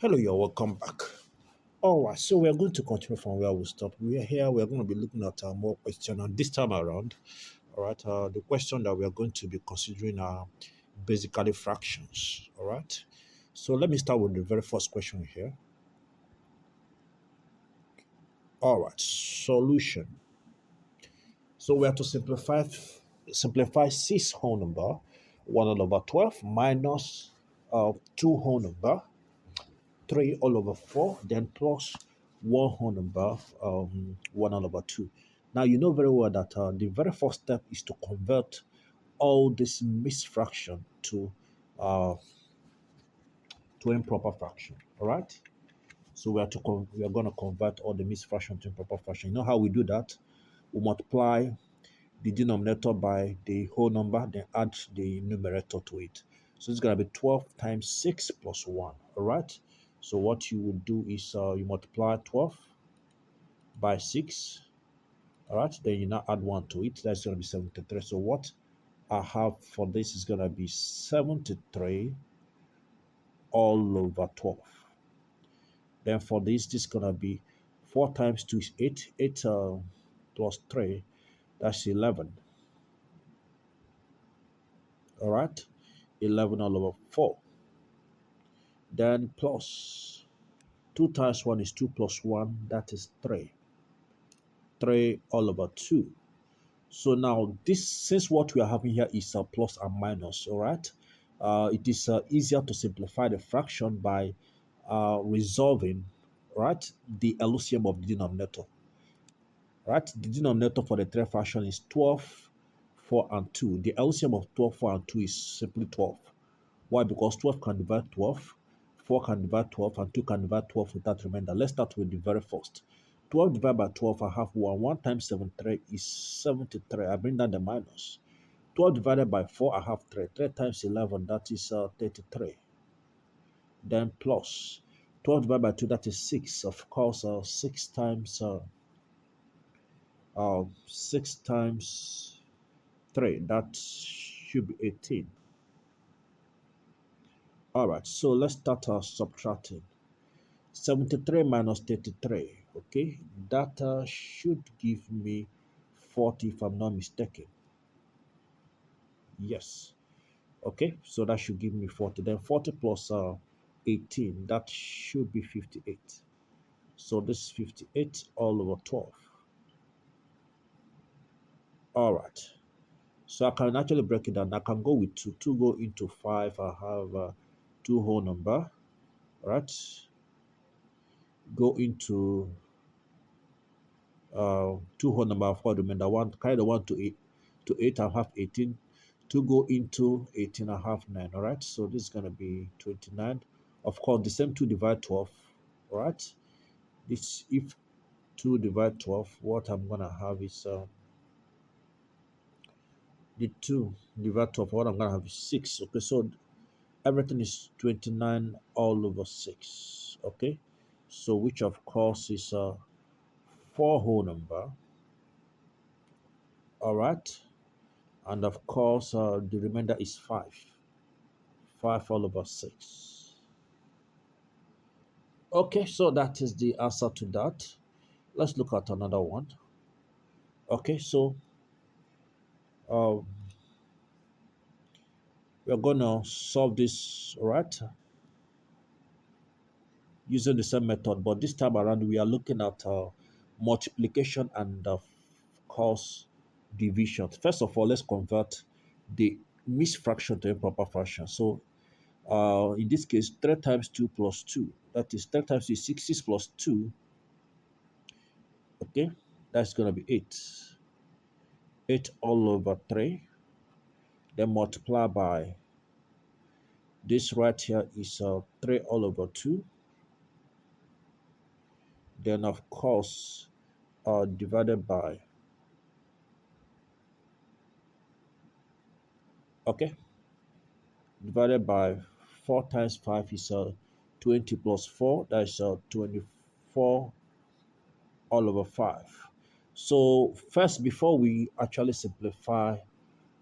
Hello, you're welcome back. All right, so we're going to continue from where we stopped. We are here, we're going to be looking at more questions, and this time around, all right, the question that we are going to be considering are basically fractions. All right, so let me start with the very first question here. All right, solution. So we have to simplify six whole number, 1/12 minus 2 whole number 3 all over 4, then plus 1 whole number, 1 all over 2. Now, you know very well that the very first step is to convert all this mixed fraction uh, to improper fraction. All right. So we are going to convert all the mixed fraction to improper fraction. You know how we do that? We multiply the denominator by the whole number, then add the numerator to it. So it's going to be 12 times 6 plus 1. All right. So what you would do is you multiply 12 by 6. All right. Then you now add 1 to it. That's going to be 73. So what I have for this is going to be 73 all over 12. Then for this is going to be 4 times 2 is 8. 8 plus 3, that's 11. All right. 11 all over 4. Then plus 2 times 1 is 2 plus 1, that is 3. 3 all over 2. So now this, since what we are having here is a plus and minus, all right, it is easier to simplify the fraction by resolving, right, the LCM of the denominator. Right, the denominator for the 3 fraction is 12, 4, and 2. The LCM of 12, 4, and 2 is simply 12. Why? Because 12 can divide 12, 4 can divide 12, and 2 can divide 12 without remainder. Let's start with the very first. 12 divided by 12, I have 1. 1 times 73 is 73. I bring down the minus. 12 divided by 4, I have 3. 3 times 11, that is 33. Then plus 12 divided by 2, that is 6. Of course, 6 times 3, that should be 18. All right, so let's start subtracting. 73 minus 33, okay, that should give me 40 if I'm not mistaken. Yes, okay, so that should give me 40. Then 40 plus 18, that should be 58. So this is 58 all over 12. All right, so I can actually break it down. I can go with 2. 2 go into 5. I have 2 whole number, right? Go into 2 whole number for the remainder. 1, carry the 1 to 8. To 8, I have 18. 2 go into 18, I have 9. All right, so this is going to be 29. Of course, the same 2 divide 12. All right, this, if 2 divide 12, what I'm going to have is the 2 divide 12, what I'm going to have is 6. Okay, so everything is 29 all over 6. Okay, so which of course is 4 whole number. All right, and of course the remainder is 5. 5 all over 6. Okay, so that is the answer to that. Let's look at another one. Okay, so um, we're gonna solve this, right, using the same method, but this time around we are looking at multiplication and of course division. First of all, let's convert the mixed fraction to improper fraction. So in this case, 3 times 2 plus 2, that is 3 times 2 is 6, 6 plus 2, okay, that's going to be 8. 8 all over 3, then multiply by this right here is 3 all over 2, then of course divided by, okay, divided by 4 times 5 is 20 plus 4, that's 24 all over 5. So first, before we actually simplify,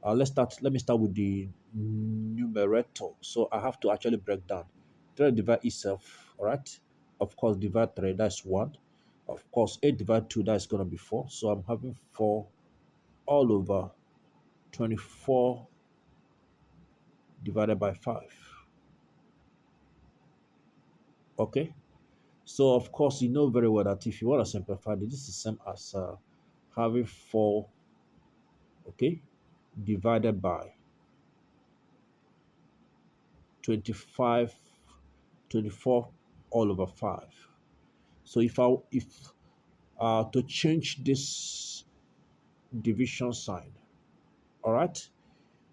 let me start with the numerator. So I have to actually break down 3 divide itself. All right. Of course, divide 3, that's 1. Of course, 8 divided 2, that's going to be 4. So I'm having 4 all over 24 divided by 5. Okay. So, of course, you know very well that if you want to simplify this is the same as having 4, okay, divided by 25, 24 all over 5. So if to change this division sign, all right,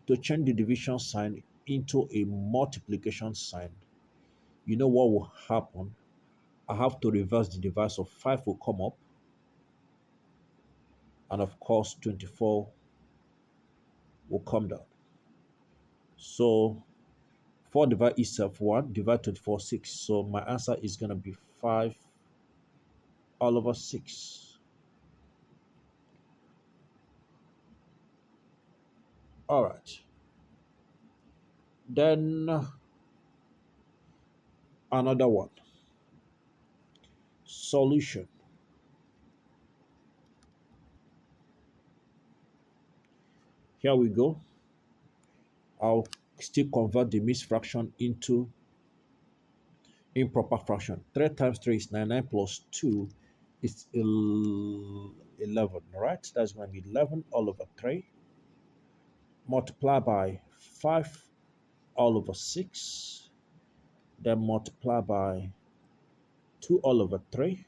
to change the division sign into a multiplication sign, you know what will happen? I have to reverse the divide, so 5 will come up, and of course 24 will come down. So 4 divide itself 1, divide 24 6. So my answer is going to be 5 all over 6. All right. Then another one. Solution. Here we go. I'll still convert the mixed fraction into improper fraction. 3 times 3 is 9. 9 plus 2 is 11. All right. That's going to be 11 all over 3. Multiply by 5 all over 6. Then multiply by 2 all over 3.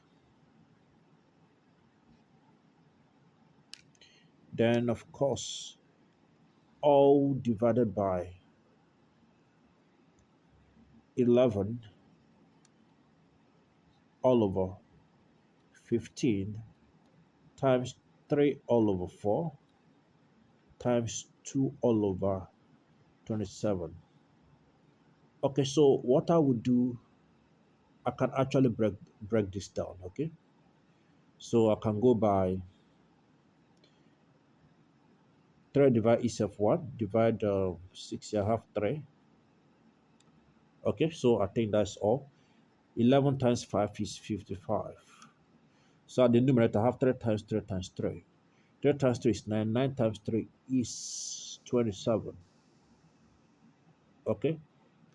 Then, of course, all divided by 11 all over 15 times 3 all over 4 times 2 all over 27. Okay, so what I would do, I can actually break this down, okay? So I can go by 3 divide itself 1, divide 6, I have 3. Okay, so I think that's all. 11 times 5 is 55. So at the numerator, I have 3 times 3 times 3. 3 times 3 is 9. 9 times 3 is 27. Okay,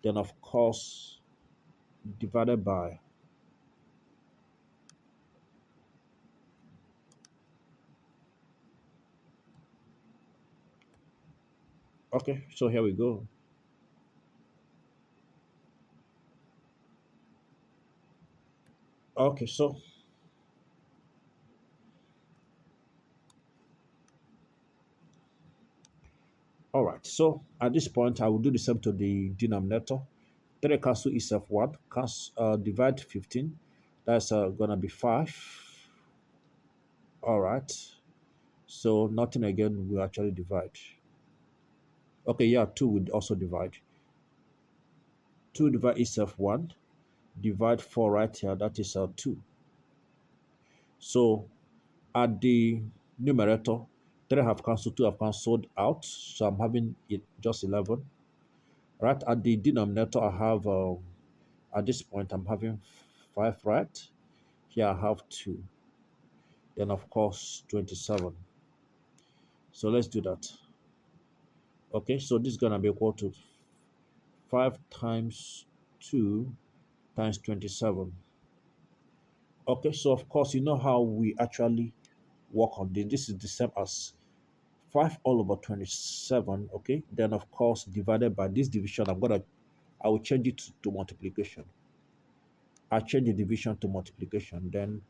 then of course, divided by, okay, so here we go. Okay, so, all right, so at this point, I will do the same to the denominator. 3 cancel itself 1, divide 15, that's gonna be 5. All right, so nothing again will actually divide. Okay, yeah, 2 would also divide. 2 divide itself 1, divide 4 right here, that is 2. So at the numerator, 3 have cancelled, 2 have cancelled out, so I'm having it just 11. Right at the denominator, I have, at this point, I'm having 5, right? Here I have 2. Then, of course, 27. So let's do that. Okay, so this is going to be equal to 5 times 2 times 27. Okay, so of course, you know how we actually work on this. This is the same as 5 all over 27. Okay, then of course, divided by this division, I will change it to multiplication. I change the division to multiplication. Then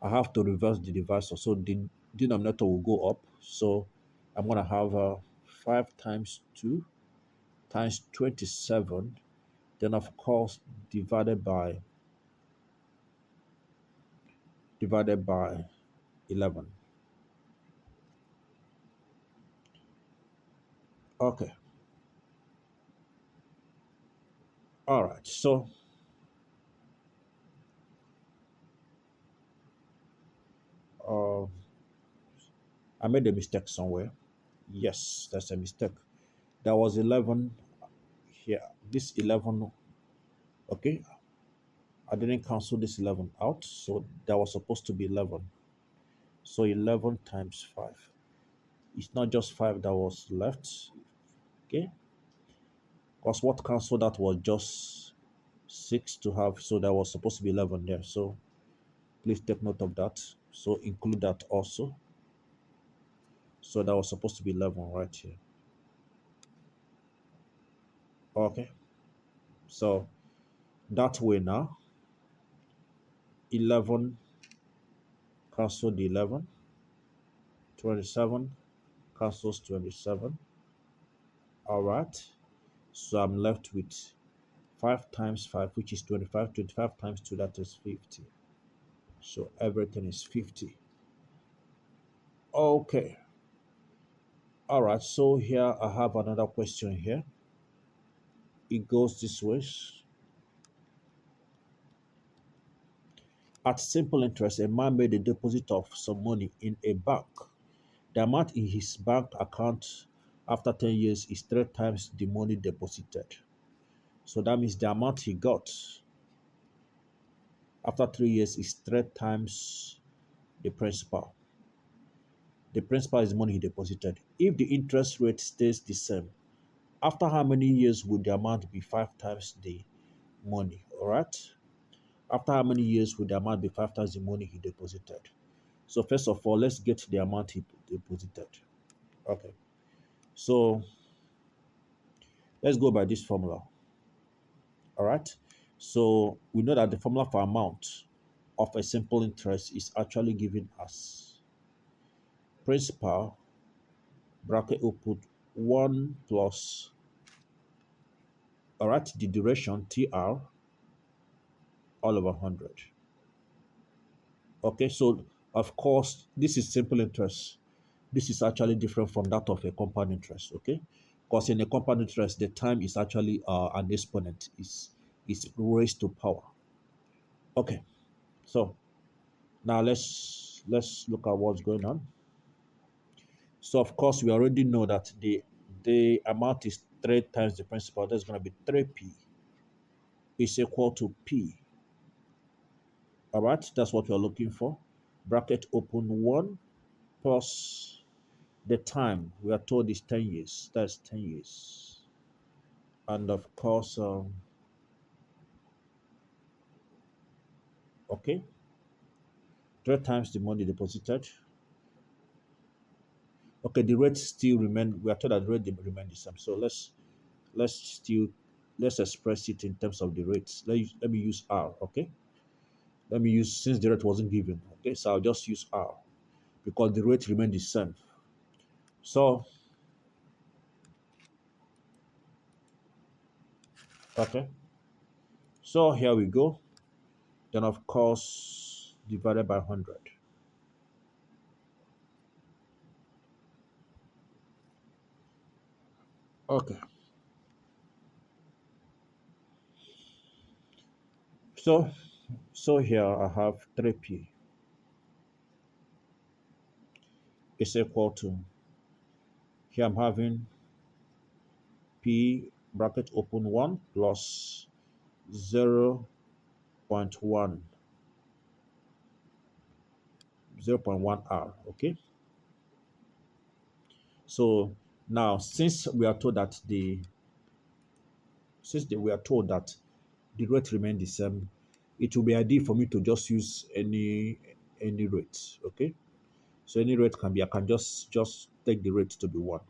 I have to reverse the divisor. So the denominator will go up. So I'm going to have 5 times 2 times 27. Then, of course, divided by 11. Okay. All right. So uh, I made a mistake somewhere. Yes, that's a mistake. There was 11 here. This 11, okay, I didn't cancel this 11 out, so that was supposed to be 11. So 11 times 5. It's not just 5 that was left, okay? Because what canceled that was just 6 to have, so that was supposed to be 11 there. So please take note of that. So include that also. So that was supposed to be 11 right here. Okay. So that way now, 11 cancel the 11, 27 cancels 27. All right. So I'm left with 5 times 5, which is 25. 25 times 2, that is 50. So everything is 50. Okay. All right. So here I have another question here. It goes this way. At simple interest, a man made a deposit of some money in a bank. The amount in his bank account after 10 years is 3 times the money deposited. So that means the amount he got after 3 years is 3 times the principal. The principal is the money he deposited. If the interest rate stays the same, after how many years would the amount be 5 times the money? All right. After how many years would the amount be 5 times the money he deposited? So first of all, let's get the amount he deposited. Okay. So let's go by this formula. All right. So we know that the formula for amount of a simple interest is actually given as principal bracket output 1 plus, all right, the duration TR all over 100. Okay. So of course, this is simple interest. This is actually different from that of a compound interest. Okay. Because in a compound interest, the time is actually an exponent. Is raised to power. Okay. So now let's look at what's going on. So of course we already know that the amount is 3 times the principal. That's going to be 3p is equal to p. All right, that's what we're looking for. Bracket open 1 plus the time we are told is 10 years. That's 10 years. And of course, okay, 3 times the money deposited. Okay, the rate still remain. We are told that the rate remain the same. So let's still let's express it in terms of the rates. Let me use R. Okay, let me use, since the rate wasn't given. Okay, so I'll just use R because the rate remained the same. So okay, so here we go. Then of course divided by 100. Okay, so here I have 3p is equal to, here I'm having p bracket open 1 plus 0.1 0.1 R. Okay, so now since we are told that we are told that the rate remain the same, it will be ideal for me to just use any rate. Okay, so any rate can be, I can just take the rate to be 1.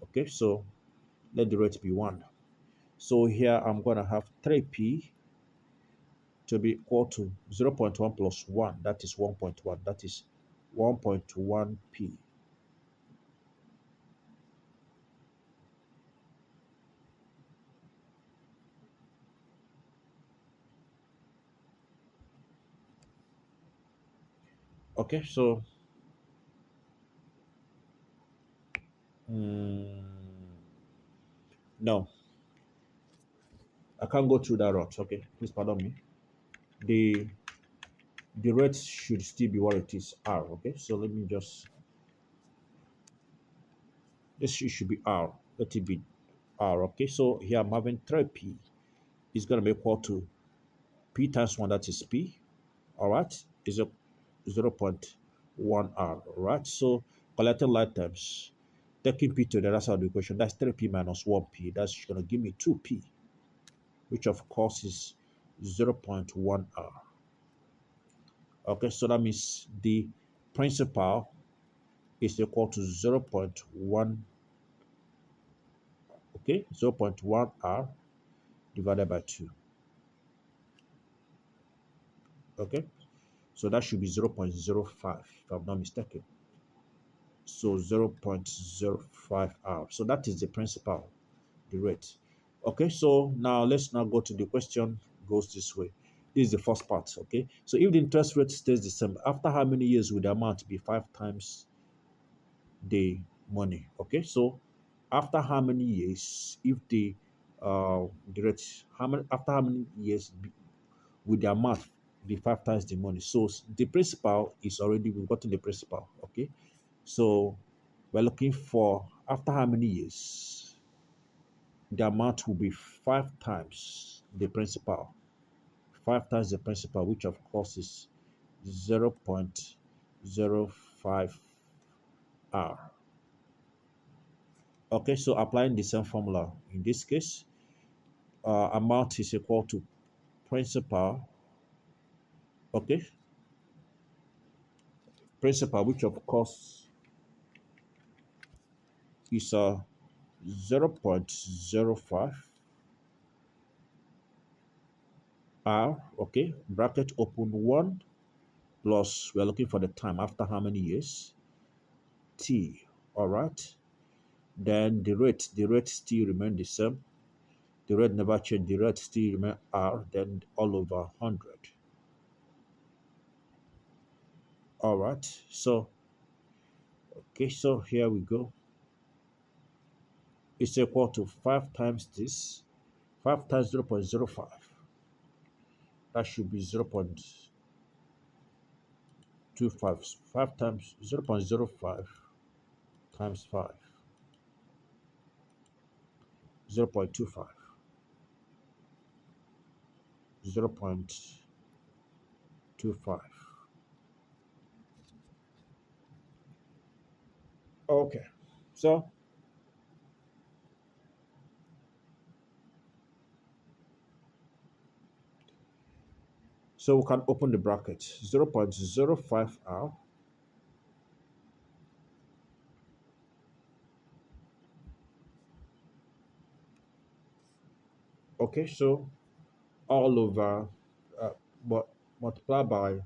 Okay, so let the rate be 1. So here I'm going to have 3p to be equal to 0.1 plus 1, that is 1.1, that is 1.1p. Okay, so mm, no, I can't go through that route. Okay, please pardon me. The the rate should still be what it is, R. Okay, so let me just, this should be R. Let it be R. Okay, so here I'm having 3p is going to be equal to P times 1, that is P, all right, is a 0.1 R, all right? So collecting light times, taking P to the other side of the equation, that's 3P minus 1P. That's going to give me 2P, which of course is 0.1 R. Okay, so that means the principal is equal to 0.1, okay, 0.1 R divided by 2. Okay, so that should be 0.05 if I'm not mistaken. So 0.05 R. So that is the principal, the rate. Okay, so now let's now go to the question goes this way. This is the first part. Okay, so if the interest rate stays the same, after how many years would the amount be 5 times the money? Okay, so after how many years, if the rate, after how many years would the amount be 5 times the money? So the principal is already, we've gotten the principal. Okay, so we're looking for after how many years the amount will be 5 times the principal. 5 times the principal, which of course is 0.05 R. Okay, so applying the same formula in this case, amount is equal to principal. Okay, principal, which of course is 0.05 R. Okay, bracket open 1 plus, we're looking for the time after how many years, T. All right, then the rate still remain the same. The rate never change. The rate still remain R, then all over 100. All right, so okay, so here we go. It's equal to 5 times this. 5 times 0.05. That should be 0.25. 5 times 0.05 times 5. 0.25. 0.25. Okay, so we can open the bracket. 0.05 R. Okay, so all over, uh, but multiply by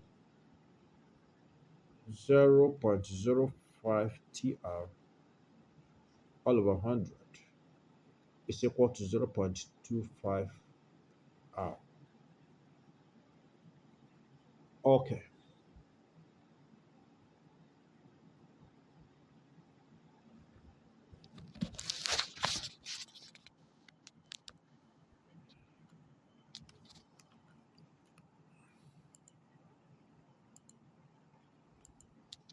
0.05 TR all over 100 is equal to 0.25 R. Okay,